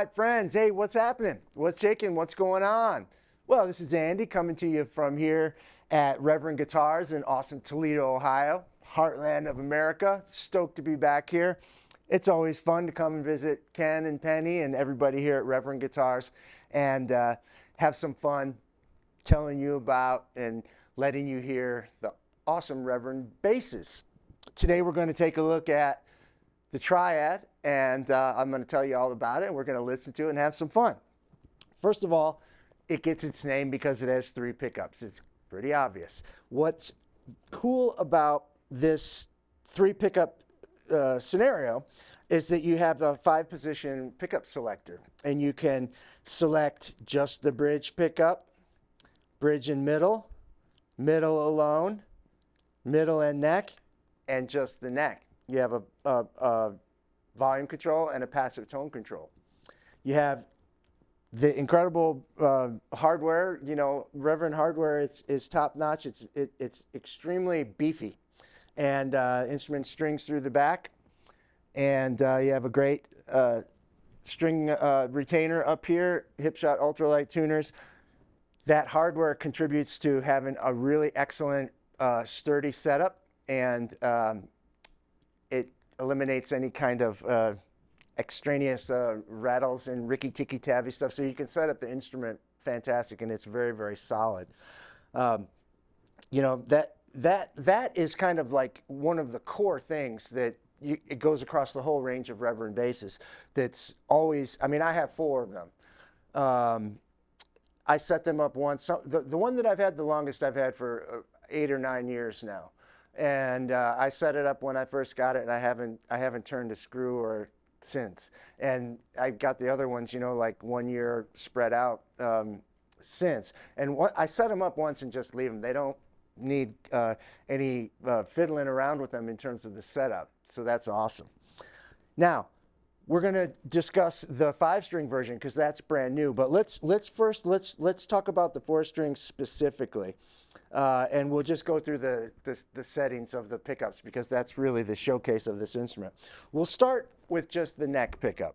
Triad friends, hey, what's happening? What's shaking? What's going on? Well, this is Andy coming to you from here at Reverend Guitars in awesome Toledo, Ohio, heartland of America. Stoked to be back here. It's always fun to come and visit Ken and Penny and everybody here at Reverend Guitars and have some fun telling you about and letting you hear the awesome Reverend basses. Today we're going to take a look at the Triad, and I'm going to tell you all about it, and we're going to listen to it and have some fun. First of all, it gets its name because it has 3 pickups. It's pretty obvious. What's cool about this 3 pickup scenario is that you have a 5-position pickup selector, and you can select just the bridge pickup, bridge and middle, middle alone, middle and neck, and just the neck. You have a volume control and a passive tone control. You have the incredible hardware. You know, Reverend hardware is top notch. It's extremely beefy, and instrument strings through the back, and you have a great string retainer up here. Hipshot ultralight tuners. That hardware contributes to having a really excellent sturdy setup, and it eliminates any kind of extraneous rattles and ricky-ticky-tavi stuff. So you can set up the instrument fantastic, and it's very, very solid. You know, that is kind of like one of the core things that it goes across the whole range of Reverend basses. That's always, I mean, I have 4 of them. I set them up once. So the one that I've had the longest I've had for 8 or 9 years now. And I set it up when I first got it, and I haven't turned a screw or since. And I got the other ones, you know, like 1 year spread out since. And I set them up once and just leave them. They don't need any fiddling around with them in terms of the setup. So that's awesome. Now, we're going to discuss the 5-string version because that's brand new. But let's talk about the 4-string specifically. And we'll just go through the settings of the pickups because that's really the showcase of this instrument. We'll start with just the neck pickup.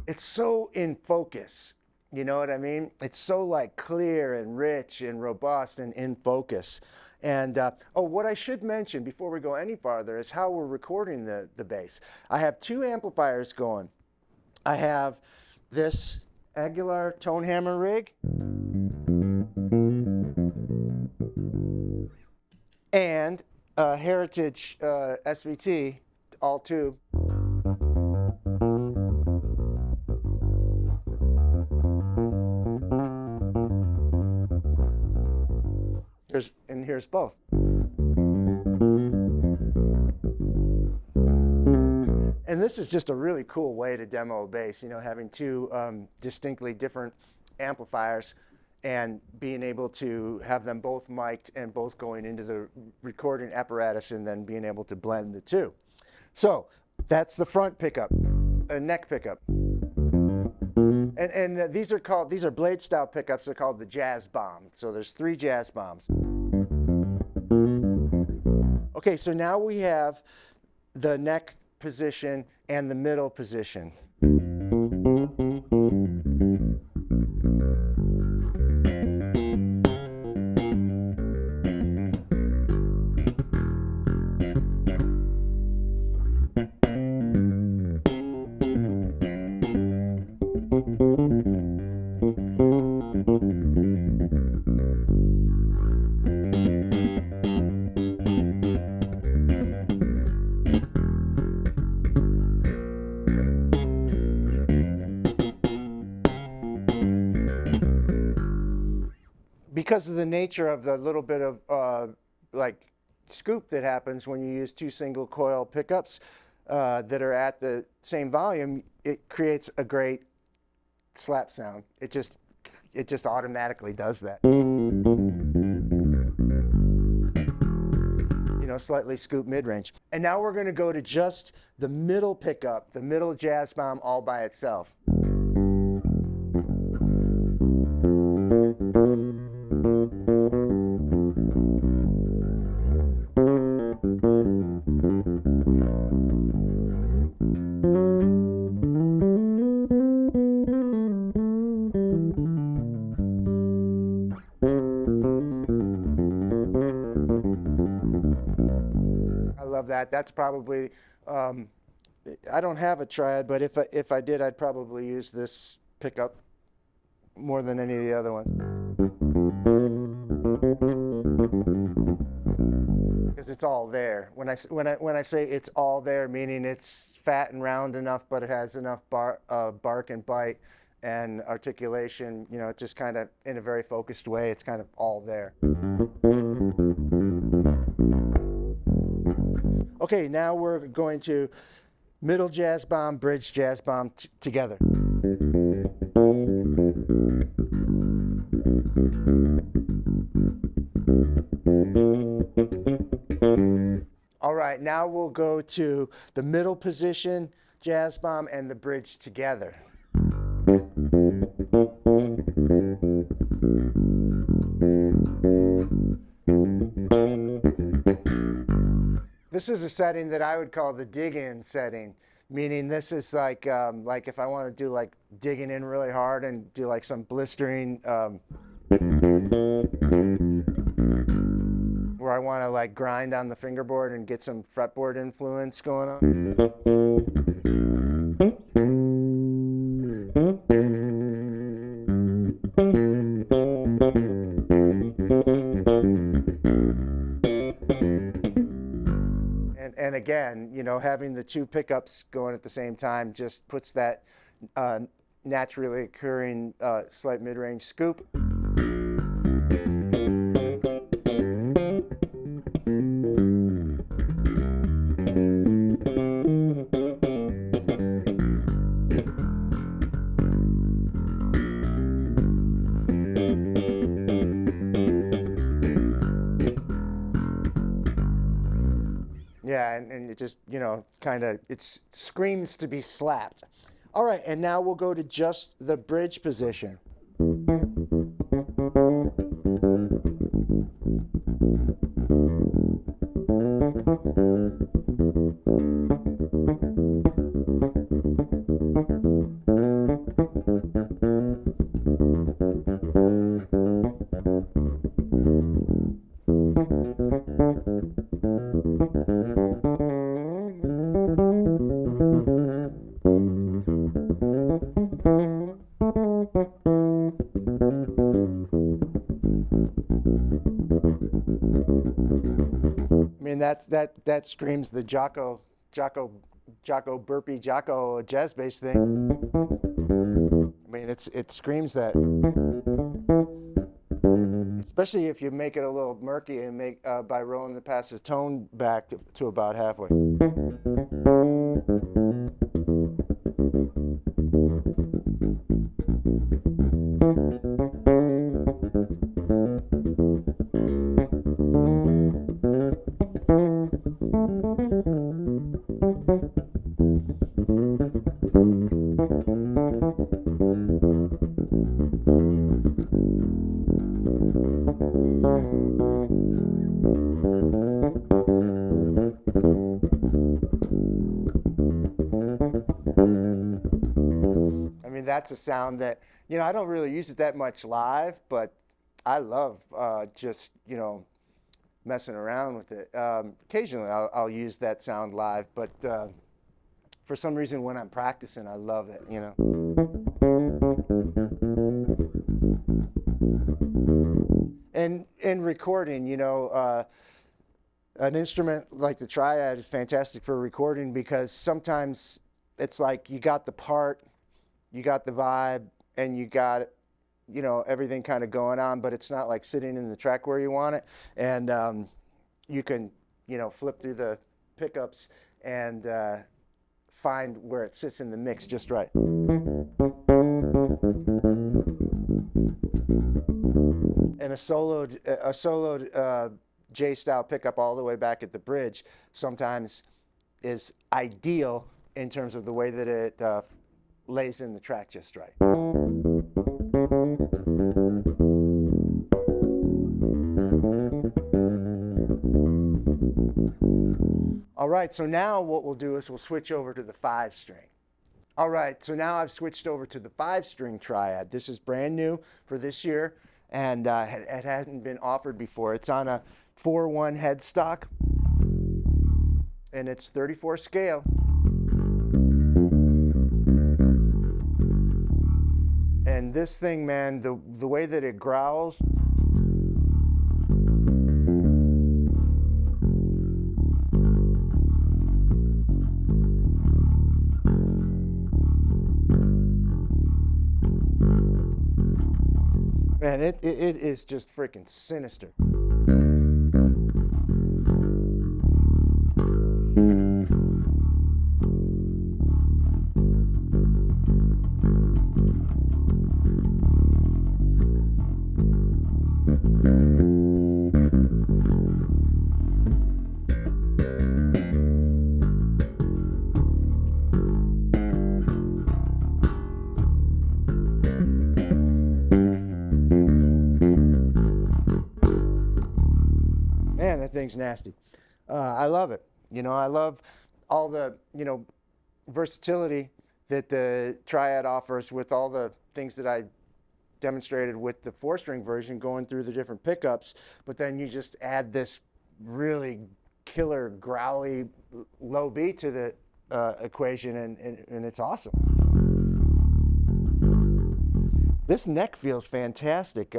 It's so in focus, you know what I mean? It's so like clear and rich and robust and in focus. And oh, what I should mention before we go any farther is how we're recording the bass. I have 2 amplifiers going. I have this Aguilar tone hammer rig and a Heritage SVT all tube. Here's both. And this is just a really cool way to demo a bass, you know, having 2 distinctly different amplifiers and being able to have them both mic'd and both going into the recording apparatus and then being able to blend the 2. So that's the front pickup, neck pickup. And these are blade style pickups. They're called the jazz bomb. So there's 3 jazz bombs. Okay, so now we have the neck position and the middle position. because of the nature of the little bit of like scoop that happens when you use two single coil pickups that are at the same volume, it creates a great slap sound. It just automatically does that. You know, slightly scoop mid-range. And now we're going to go to just the middle pickup, the middle jazz bomb all by itself. I love that. That's probably, I don't have a Triad, but if I did, I'd probably use this pickup more than any of the other ones. Because it's all there. When I say it's all there, meaning it's fat and round enough, but it has enough bark and bite and articulation, you know, just kind of in a very focused way, it's kind of all there. Okay, now we're going to middle jazz bomb, bridge jazz bomb together. All right, now we'll go to the middle position, jazz bomb, and the bridge together. This is a setting that I would call the dig-in setting, meaning this is like if I want to do like digging in really hard and do like some blistering, where I want to like grind on the fingerboard and get some fretboard influence going on. And again, you know, having the two pickups going at the same time just puts that naturally occurring slight mid-range scoop. Yeah, and it just, you know, kind of, it screams to be slapped. All right, and now we'll go to just the bridge position. I mean, that screams the Jocko burpee Jocko jazz bass thing. I mean, it screams that. Especially if you make it a little murky and make by rolling the passive tone back to about halfway. I mean, that's a sound that, you know, I don't really use it that much live, but I love just, you know, messing around with it. Occasionally I'll use that sound live, but for some reason when I'm practicing, I love it, you know. And in recording, you know, an instrument like the Triad is fantastic for recording because sometimes it's like you got the part, you got the vibe, and you got, you know, everything kind of going on, but it's not like sitting in the track where you want it. And you can flip through the pickups and find where it sits in the mix just right. And a soloed J-style pickup all the way back at the bridge sometimes is ideal in terms of the way that it lays in the track just right. All right, so now what we'll do is we'll switch over to the 5-string. All right, so now I've switched over to the 5-string Triad. This is brand new for this year, and it hadn't been offered before. It's on a 4/1 headstock, and it's 34 scale. And this thing, man, the way that it growls, man, it is just freaking sinister. Man, that thing's nasty. I love it. I love all the, versatility that the Triad offers with all the things that I demonstrated with the 4-string version, going through the different pickups, but then you just add this really killer, growly, low B to the equation, and it's awesome. This neck feels fantastic.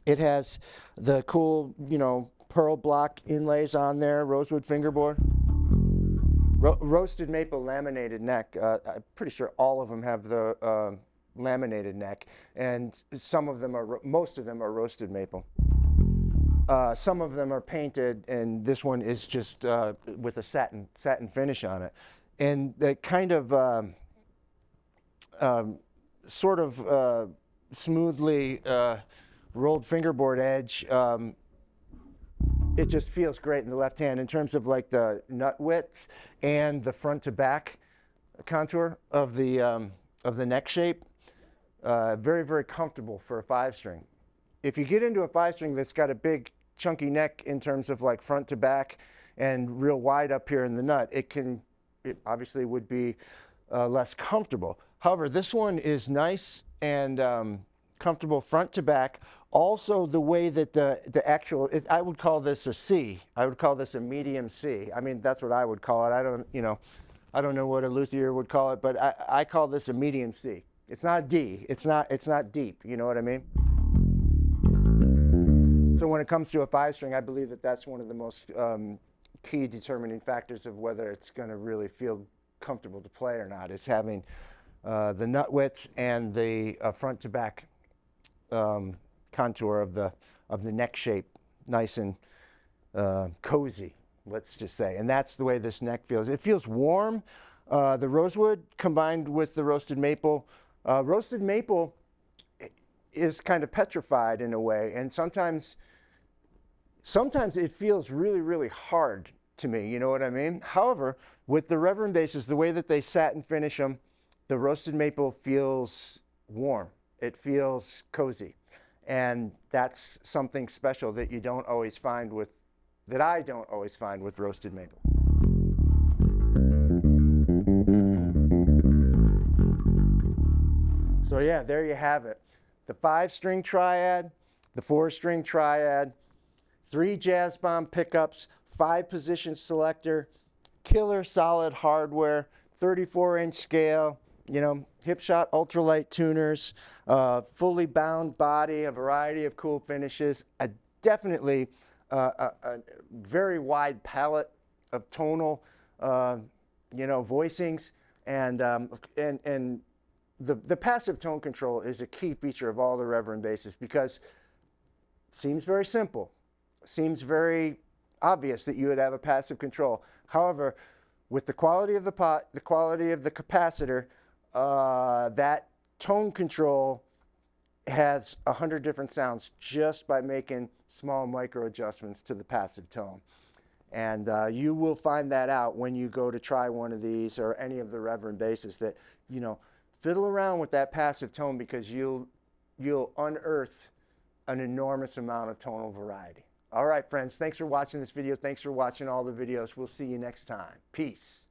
It has the cool, pearl block inlays on there, rosewood fingerboard. Roasted maple laminated neck. I'm pretty sure all of them have the laminated neck, and most of them are roasted maple. Some of them are painted, and this one is just with a satin finish on it. And the kind of sort of smoothly rolled fingerboard edge, it just feels great in the left hand in terms of like the nut width and the front to back contour of the neck shape. Very, very comfortable for a 5-string. If you get into a 5-string that's got a big chunky neck in terms of like front to back and real wide up here in the nut, it obviously would be less comfortable. However, this one is nice and comfortable front to back. Also, the way that the actual, I would call this a C. I would call this a medium C. I mean, that's what I would call it. I don't know what a luthier would call it, but I call this a medium C. It's not a D. It's not deep. You know what I mean? So when it comes to a 5-string, I believe that that's one of the most key determining factors of whether it's going to really feel comfortable to play or not. Is having the nut width and the front to back contour of the neck shape, nice and cozy, let's just say. And that's the way this neck feels. It feels warm. The rosewood combined with the roasted maple. Roasted maple is kind of petrified in a way, and sometimes it feels really, really hard to me, you know what I mean? However, with the Reverend basses, the way that they satin finish them, the roasted maple feels warm. It feels cozy. And that's something special that I don't always find with roasted maple. So yeah, there you have it. The 5-string Triad, the 4-string Triad, 3 jazz bomb pickups, 5-position selector, killer solid hardware, 34-inch scale, hip shot ultralight tuners, fully bound body, a variety of cool finishes, definitely a very wide palette of tonal, voicings, and the passive tone control is a key feature of all the Reverend basses because it seems very simple, seems very obvious that you would have a passive control. However, with the quality of the pot, the quality of the capacitor, that tone control has 100 different sounds just by making small micro adjustments to the passive tone. And you will find that out when you go to try one of these or any of the Reverend basses, that, you know, fiddle around with that passive tone, because you'll unearth an enormous amount of tonal variety. All right, friends, thanks for watching this video. Thanks for watching all the videos. We'll see you next time. Peace.